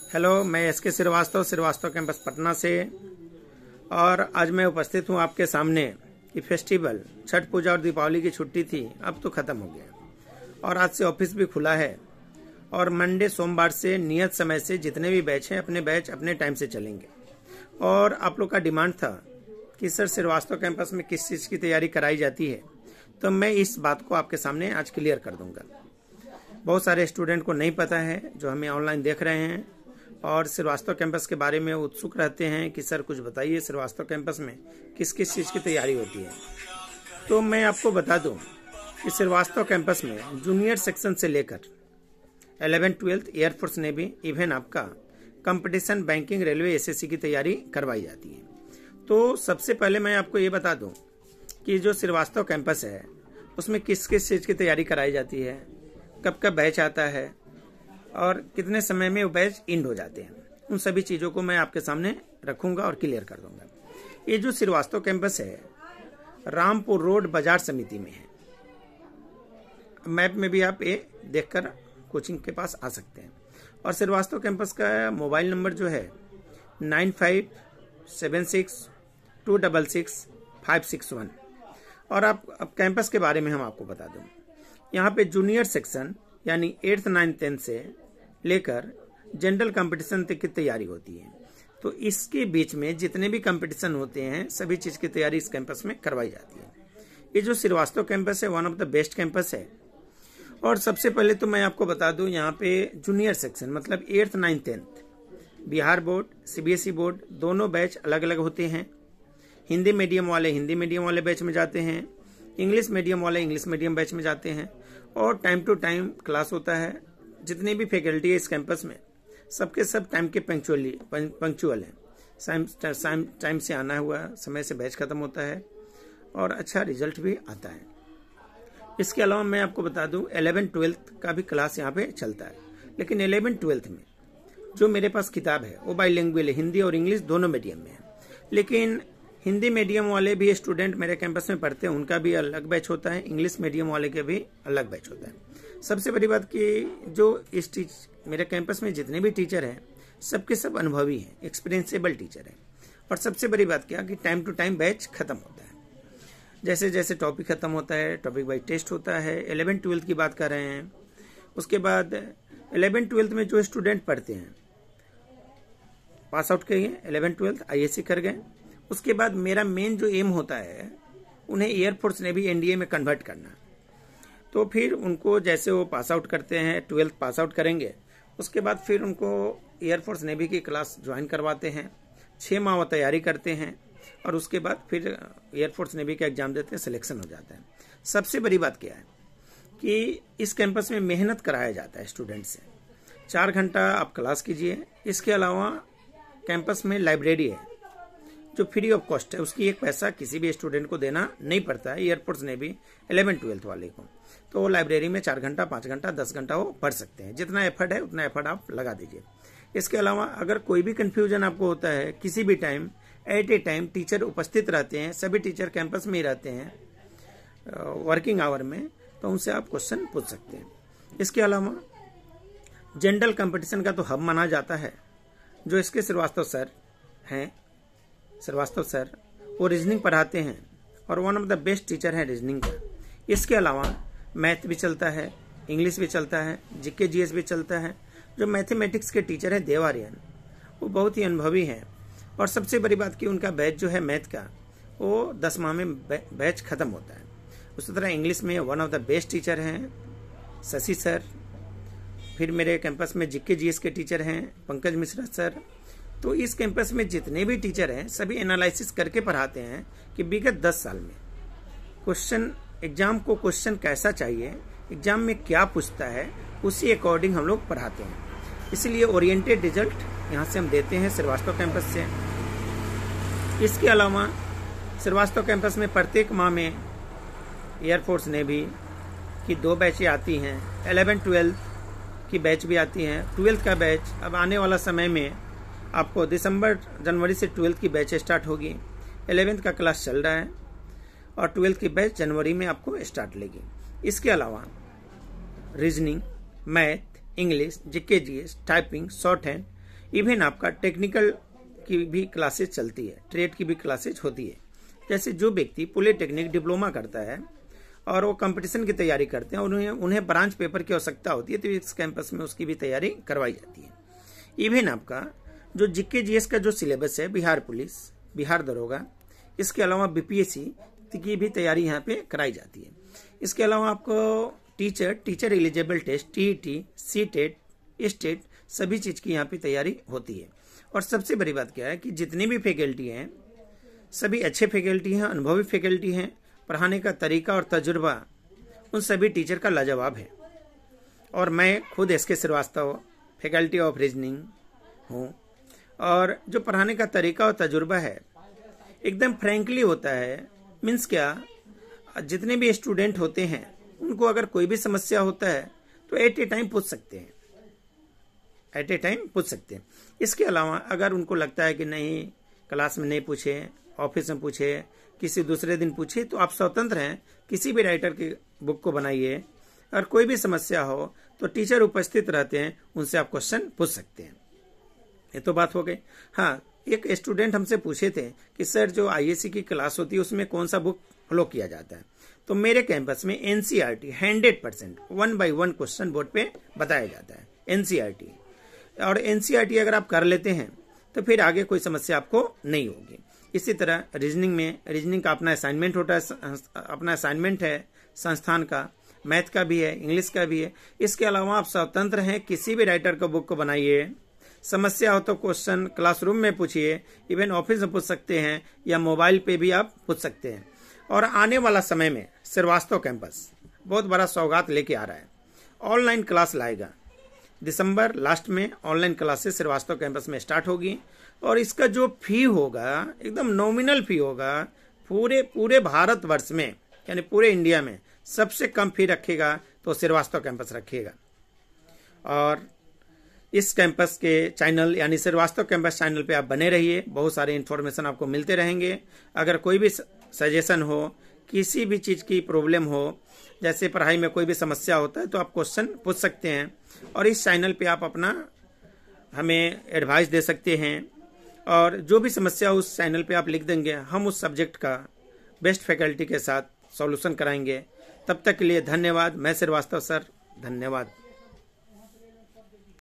Hello, मैं SK Srivastava campus Patna से। और आज मैं उपस्थित हूँ आपके सामने कि फेस्टिवल छठ पूजा और दीपावली की छुट्टी थी, अब तो ख़त्म हो गया और आज से ऑफिस भी खुला है। और मंडे सोमवार से नियत समय से जितने भी बैच हैं अपने बैच अपने टाइम से चलेंगे। और आप लोग का डिमांड था कि सर श्रीवास्तव कैंपस में किस चीज़ की तैयारी कराई जाती है, तो मैं इस बात को आपके सामने आज क्लियर कर दूंगा। बहुत सारे स्टूडेंट को नहीं पता है जो हमें ऑनलाइन देख रहे हैं और श्रीवास्तव कैंपस के बारे में उत्सुक रहते हैं कि सर कुछ बताइए श्रीवास्तव कैंपस में किस किस चीज़ की तैयारी होती है। तो मैं आपको बता दूं कि श्रीवास्तव कैंपस में जूनियर सेक्शन से लेकर 11th-12th एयरफोर्स नेवी इवन आपका कंपटीशन बैंकिंग रेलवे एसएससी की तैयारी करवाई जाती है। तो सबसे पहले मैं आपको ये बता दूं कि जो श्रीवास्तव कैंपस है उसमें किस किस चीज़ की तैयारी कराई जाती है, कब कब बैच आता है और कितने समय में वो बैच एंड हो जाते हैं, उन सभी चीज़ों को मैं आपके सामने रखूंगा और क्लियर कर दूंगा। ये जो श्रीवास्तव कैंपस है रामपुर रोड बाजार समिति में है। मैप में भी आप ये देखकर कोचिंग के पास आ सकते हैं। और श्रीवास्तव कैंपस का मोबाइल नंबर जो है 9576266561। और अब कैंपस के बारे में हम आपको बता दूं, यहाँ पे जूनियर सेक्शन यानी 8th 9th 10th से लेकर जनरल कंपटीशन तक की तैयारी होती है। तो इसके बीच में जितने भी कंपटीशन होते हैं सभी चीज़ की तैयारी इस कैंपस में करवाई जाती है। ये जो श्रीवास्तव कैंपस है one of the best campus है। और सबसे पहले तो मैं आपको बता दूं, यहाँ पे जूनियर सेक्शन मतलब 8th 9th 10th Bihar board CBSE board दोनों बैच अलग अलग होते हैं। हिंदी मीडियम वाले हिंदी मीडियम वाले बैच में जाते हैं, इंग्लिश मीडियम वाले इंग्लिश मीडियम बैच में जाते हैं। और टाइम टू टाइम क्लास होता है। जितनी भी फैकल्टी है इस कैंपस में सबके सब टाइम के पंक्चुअल हैं। टाइम से आना हुआ, समय से बैच खत्म होता है और अच्छा रिजल्ट भी आता है। इसके अलावा मैं आपको बता दूं 11th-12th का भी क्लास यहाँ पे चलता है। लेकिन 11th-12th में जो मेरे पास किताब है वो बाइलिंगुअल है, हिंदी और इंग्लिश दोनों मीडियम में है। लेकिन हिंदी मीडियम वाले भी स्टूडेंट मेरे कैंपस में पढ़ते हैं, उनका भी अलग बैच होता है, इंग्लिश मीडियम वाले के भी अलग बैच होता है। सबसे बड़ी बात कि जो मेरे कैंपस में जितने भी टीचर हैं सबके सब अनुभवी हैं, एक्सपीरियंसेबल टीचर हैं। और सबसे बड़ी बात क्या कि टाइम टू टाइम बैच खत्म होता है। जैसे जैसे टॉपिक खत्म होता है टॉपिक वाइज टेस्ट होता है। 11th-12th की बात कर रहे हैं, उसके बाद 11th-12th में जो स्टूडेंट पढ़ते हैं पास आउट किए 11th-12th आईएससी कर गए, उसके बाद मेरा मेन जो एम होता है उन्हें एयरफोर्स नेवी एनडीए में कन्वर्ट करना। तो फिर उनको जैसे वो पास आउट करते हैं 12th पास आउट करेंगे, उसके बाद फिर उनको एयरफोर्स नेवी की क्लास ज्वाइन करवाते हैं, 6 माह वो तैयारी करते हैं और उसके बाद फिर एयरफोर्स नेवी का एग्जाम देते हैं, सिलेक्शन हो जाता है। सबसे बड़ी बात क्या है कि इस कैंपस में मेहनत कराया जाता है स्टूडेंट से। 4 घंटा आप क्लास कीजिए। इसके अलावा कैंपस में लाइब्रेरी है जो फ्री ऑफ कॉस्ट है, उसकी एक पैसा किसी भी स्टूडेंट को देना नहीं पड़ता है। एयरफोर्स नेवी 11th-12th वाले को तो वो लाइब्रेरी में 4 घंटा 5 घंटा 10 घंटा वो पढ़ सकते हैं। जितना एफर्ट है उतना एफर्ट आप लगा दीजिए। इसके अलावा अगर कोई भी कंफ्यूजन आपको होता है किसी भी time at a time teacher उपस्थित रहते हैं, सभी टीचर कैंपस में ही रहते हैं वर्किंग आवर में, तो उनसे आप क्वेश्चन पूछ सकते हैं। इसके अलावा जनरल कंपटीशन का तो हब माना जाता है जो इसके श्रीवास्तव सर हैं। श्रीवास्तव सर वो रीजनिंग पढ़ाते हैं और one of the best teacher है रीजनिंग का। इसके अलावा मैथ भी चलता है, इंग्लिश भी चलता है, जीके जीएस भी चलता है। जो मैथमेटिक्स के टीचर हैं देवारियन, वो बहुत ही अनुभवी हैं। और सबसे बड़ी बात कि उनका बैच जो है मैथ का वो 10 माह में बैच खत्म होता है। उसी तरह इंग्लिश में one of the best teacher हैं शशि सर। फिर मेरे कैंपस में जीके जीएस के टीचर हैं पंकज मिश्रा सर। तो इस कैंपस में जितने भी टीचर हैं सभी एनालिसिस करके पढ़ाते हैं कि विगत 10 साल में एग्जाम को क्वेश्चन कैसा चाहिए, एग्जाम में क्या पूछता है, उसी अकॉर्डिंग हम लोग पढ़ाते हैं। इसलिए ओरिएंटेड रिजल्ट यहाँ से हम देते हैं श्रीवास्तव कैंपस से। इसके अलावा श्रीवास्तव कैंपस में प्रत्येक माह में एयरफोर्स नेवी की 2 बैचें आती हैं, 11th-12th की बैच भी आती हैं। 12th का बैच अब आने वाला समय में आपको दिसंबर जनवरी से 12th की बैच स्टार्ट होगी। 11th का क्लास चल रहा है और 12th की बैच जनवरी में आपको स्टार्ट लेगी। इसके अलावा reasoning, math, English, GK GS, typing, short hand even आपका टेक्निकल की भी क्लासेज चलती है, ट्रेड की भी क्लासेज होती है। जैसे जो व्यक्ति पॉलिटेक्निक डिप्लोमा करता है और वो कंपटीशन की तैयारी करते हैं और उन्हें ब्रांच पेपर की आवश्यकता होती है, तो इस कैंपस में उसकी भी तैयारी करवाई जाती है। इवन आपका जो जीके जीएस का जो सिलेबस है, बिहार पुलिस, बिहार दरोगा, इसके अलावा बीपीएससी की भी तैयारी यहाँ पे कराई जाती है। इसके अलावा आपको teacher eligible test, TET, CTET, state, सभी चीज की यहाँ पे तैयारी होती है। और सबसे बड़ी बात क्या है कि जितनी भी फैकल्टी हैं सभी अच्छे फैकल्टी हैं, अनुभवी फैकल्टी हैं। पढ़ाने का तरीका और तजुर्बा उन सभी टीचर का लाजवाब है। और मैं खुद SK Srivastava, faculty of reasoning हूँ, और जो पढ़ाने का तरीका और तजुर्बा है एकदम फ्रैंकली होता है। मीन्स क्या, जितने भी स्टूडेंट होते हैं उनको अगर कोई भी समस्या होता है तो एट ए टाइम पूछ सकते हैं, इसके अलावा अगर उनको लगता है कि नहीं क्लास में नहीं पूछे, ऑफिस में पूछे, किसी दूसरे दिन पूछे, तो आप स्वतंत्र हैं, किसी भी राइटर की बुक को बनाइए और कोई भी समस्या हो तो टीचर उपस्थित रहते हैं, उनसे आप क्वेश्चन पूछ सकते हैं। ये तो बात हो गई। हाँ, एक स्टूडेंट हमसे पूछे थे कि सर जो आईएससी की क्लास होती है उसमें कौन सा बुक फॉलो किया जाता है। तो मेरे कैंपस में एनसीईआरटी 100% 1 by 1 क्वेश्चन बोर्ड पे बताया जाता है, एनसीईआरटी। और एनसीईआरटी अगर आप कर लेते हैं तो फिर आगे कोई समस्या आपको नहीं होगी। इसी तरह रीजनिंग का अपना असाइनमेंट होता है, अपना असाइनमेंट है संस्थान का, मैथ का भी है, इंग्लिश का भी है। इसके अलावा आप स्वतंत्र हैं, किसी भी राइटर का बुक को बनाइए, समस्या हो तो क्वेश्चन क्लासरूम में पूछिए, इवन ऑफिस में पूछ सकते हैं या मोबाइल पे भी आप पूछ सकते हैं। और आने वाला समय में श्रीवास्तव कैंपस बहुत बड़ा सौगात लेके आ रहा है, ऑनलाइन क्लास लाएगा। दिसंबर लास्ट में ऑनलाइन क्लासेस श्रीवास्तव कैंपस में स्टार्ट होगी और इसका जो फी होगा एकदम नॉमिनल फी होगा। पूरे भारतवर्ष में यानी पूरे इंडिया में सबसे कम फी रखेगा तो श्रीवास्तव कैंपस रखेगा। और इस कैंपस के चैनल यानी श्रीवास्तव कैंपस चैनल पे आप बने रहिए, बहुत सारे इन्फॉर्मेशन आपको मिलते रहेंगे। अगर कोई भी सजेशन हो, किसी भी चीज़ की प्रॉब्लम हो, जैसे पढ़ाई में कोई भी समस्या होता है तो आप क्वेश्चन पूछ सकते हैं और इस चैनल पे आप अपना हमें एडवाइस दे सकते हैं। और जो भी समस्या उस चैनल पे आप लिख देंगे, हम उस सब्जेक्ट का बेस्ट फैकल्टी के साथ सॉल्यूशन कराएंगे। तब तक के लिए धन्यवाद। मैं श्रीवास्तव सर, धन्यवाद।